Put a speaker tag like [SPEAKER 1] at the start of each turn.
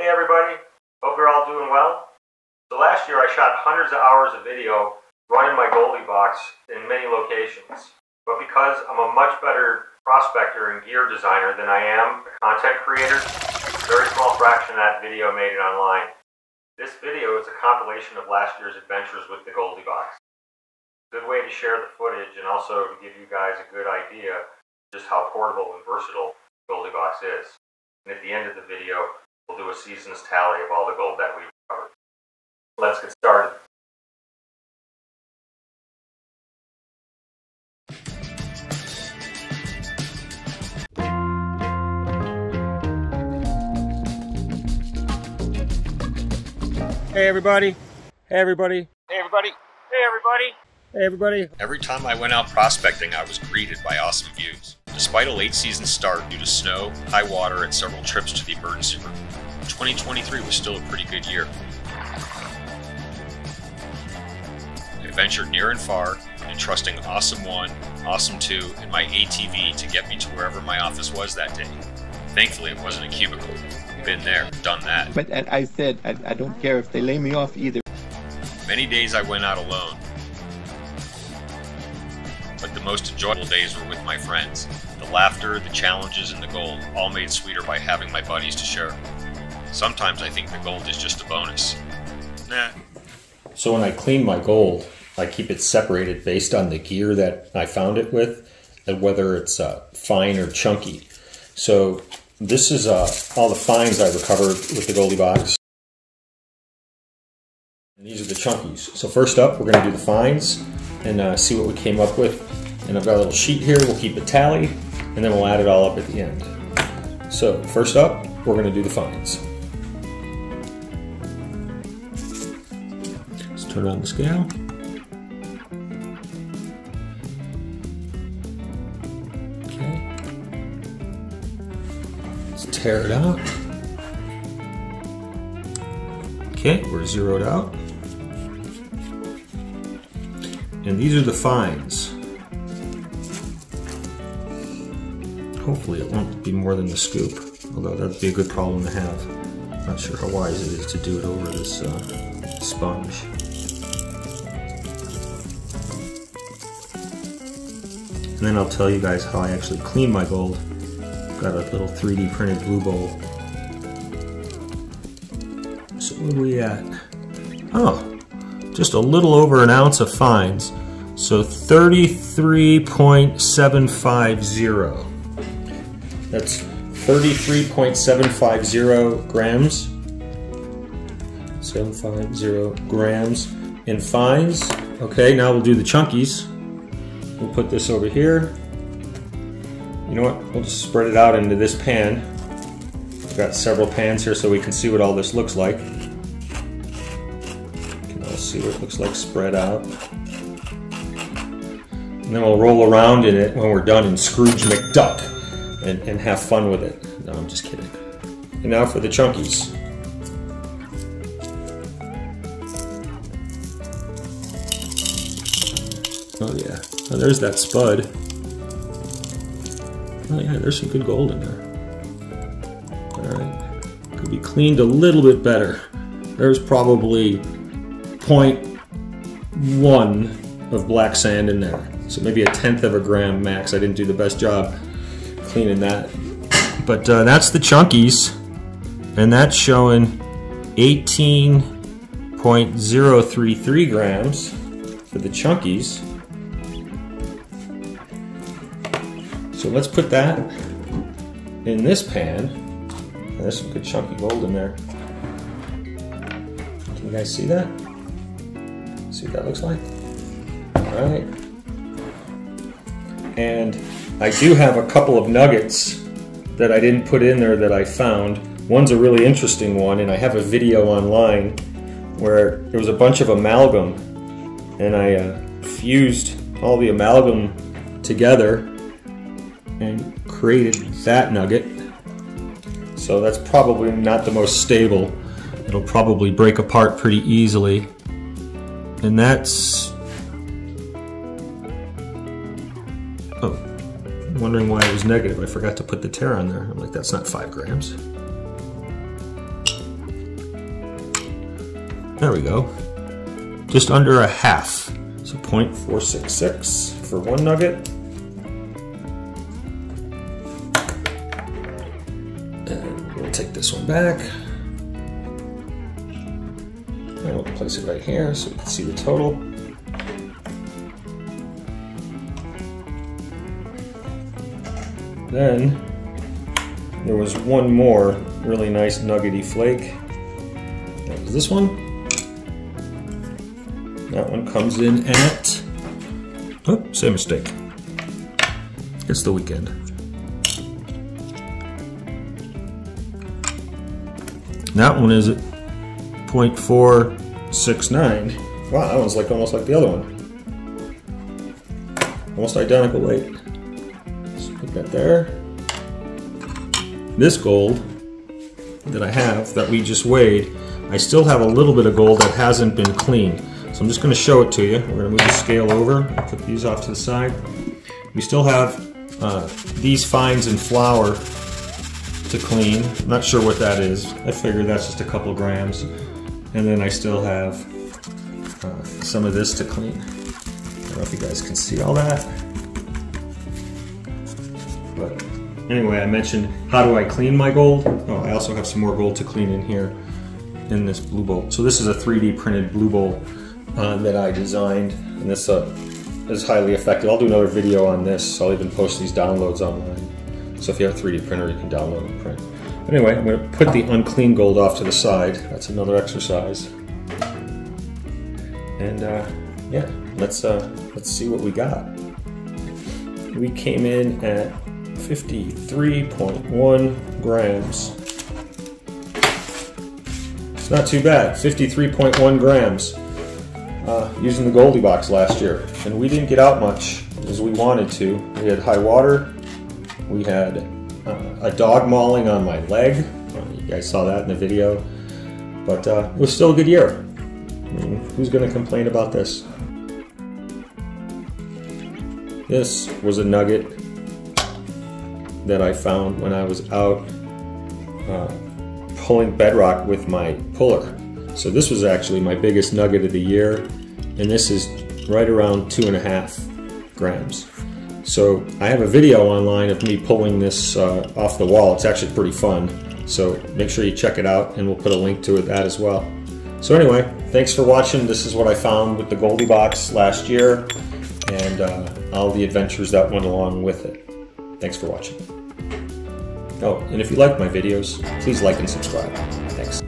[SPEAKER 1] Hey everybody, hope you're all doing well. So last year I shot hundreds of hours of video running my GoldiBox in many locations. But because I'm a much better prospector and gear designer than I am a content creator, a very small fraction of that video made it online. This video is a compilation of last year's adventures with the GoldiBox. Good way to share the footage and also to give you guys a good idea just how portable and versatile GoldiBox is. And at the end of the video, we'll do a season's tally of all the gold that we've recovered. Let's get started.
[SPEAKER 2] Hey everybody. Hey everybody. Hey everybody. Hey everybody. Hey everybody.
[SPEAKER 3] Every time I went out prospecting, I was greeted by awesome views. Despite a late season start due to snow, high water, and several trips to the emergency room, 2023 was still a pretty good year. I ventured near and far, entrusting Awesome 1, Awesome 2, and my ATV to get me to wherever my office was that day. Thankfully, it wasn't a cubicle. Been there, done that.
[SPEAKER 4] But I said, I don't care if they lay me off either.
[SPEAKER 3] Many days I went out alone, but the most enjoyable days were with my friends. The laughter, the challenges, and the gold all made sweeter by having my buddies to share. Sometimes I think the gold is just a bonus. Nah.
[SPEAKER 5] So when I clean my gold, I keep it separated based on the gear that I found it with and whether it's fine or chunky. So this is all the fines I recovered with the GoldiBox. And these are the chunkies. So first up, we're going to do the fines and see what we came up with. And I've got a little sheet here. We'll keep a tally, and then we'll add it all up at the end. So first up, we're going to do the fines. Let's turn on the scale. Okay. Let's tear it out. Okay, we're zeroed out. And these are the fines. Hopefully it won't be more than the scoop, although that'd be a good problem to have. Not sure how wise it is to do it over this sponge. And then I'll tell you guys how I actually clean my gold. I've got a little 3D printed blue bowl. So what are we at? Oh, just a little over an ounce of fines. So 33.750. That's 33.750 grams. 750 grams in fines. Okay, now we'll do the chunkies. We'll put this over here. You know what? We'll just spread it out into this pan. We've got several pans here so we can see what all this looks like. You can all see what it looks like spread out. And then we'll roll around in it when we're done in Scrooge McDuck and have fun with it. No, I'm just kidding. And now for the chunkies. Oh yeah, oh, there's that spud. Oh yeah, there's some good gold in there. Alright, could be cleaned a little bit better. There's probably 0.1 of black sand in there. So maybe 1/10 of a gram max. I didn't do the best job cleaning that. But that's the chunkies. And that's showing 18.033 grams for the chunkies. So let's put that in this pan. There's some good chunky gold in there. Can you guys see that? See what that looks like? Alright. And I do have a couple of nuggets that I didn't put in there that I found. One's a really interesting one, and I have a video online where there was a bunch of amalgam, and I fused all the amalgam together and created that nugget. So that's probably not the most stable. It'll probably break apart pretty easily. And that's... oh, I'm wondering why it was negative. I forgot to put the tare on there. I'm like, that's not 5 grams. There we go. Just under a half. So 0.466 for one nugget. And we'll take this one back. And we'll place it right here so we can see the total. Then there was one more really nice nuggety flake. That was this one. That one comes in at, oh, same mistake. It's the weekend. That one is at 0.469. Wow, that one's like almost like the other one. Almost identical weight. So put that there. This gold that I have, that we just weighed, I still have a little bit of gold that hasn't been cleaned. So I'm just going to show it to you. We're going to move the scale over, put these off to the side. We still have these fines and flour to clean. I'm not sure what that is. I figure that's just a couple grams. And then I still have some of this to clean. I don't know if you guys can see all that. But anyway, I mentioned how do I clean my gold. Oh, I also have some more gold to clean in here in this blue bowl. So this is a 3D printed blue bowl that I designed, and this is highly effective. I'll do another video on this. I'll even post these downloads online. So if you have a 3D printer, you can download and print. Anyway, I'm going to put the unclean gold off to the side. That's another exercise. And yeah, let's see what we got. We came in at 53.1 grams. It's not too bad. 53.1 grams. Using the GoldiBox last year, and we didn't get out much as we wanted to. We had high water, we had a dog mauling on my leg. You guys saw that in the video, but it was still a good year. I mean, who's going to complain about this? This was a nugget that I found when I was out pulling bedrock with my puller. So this was actually my biggest nugget of the year, and this is right around 2.5 grams. So I have a video online of me pulling this off the wall. It's actually pretty fun. So make sure you check it out, and we'll put a link to that as well. So anyway, thanks for watching. This is what I found with the GoldiBox last year, and all the adventures that went along with it. Thanks for watching. Oh, and if you like my videos, please like and subscribe. Thanks.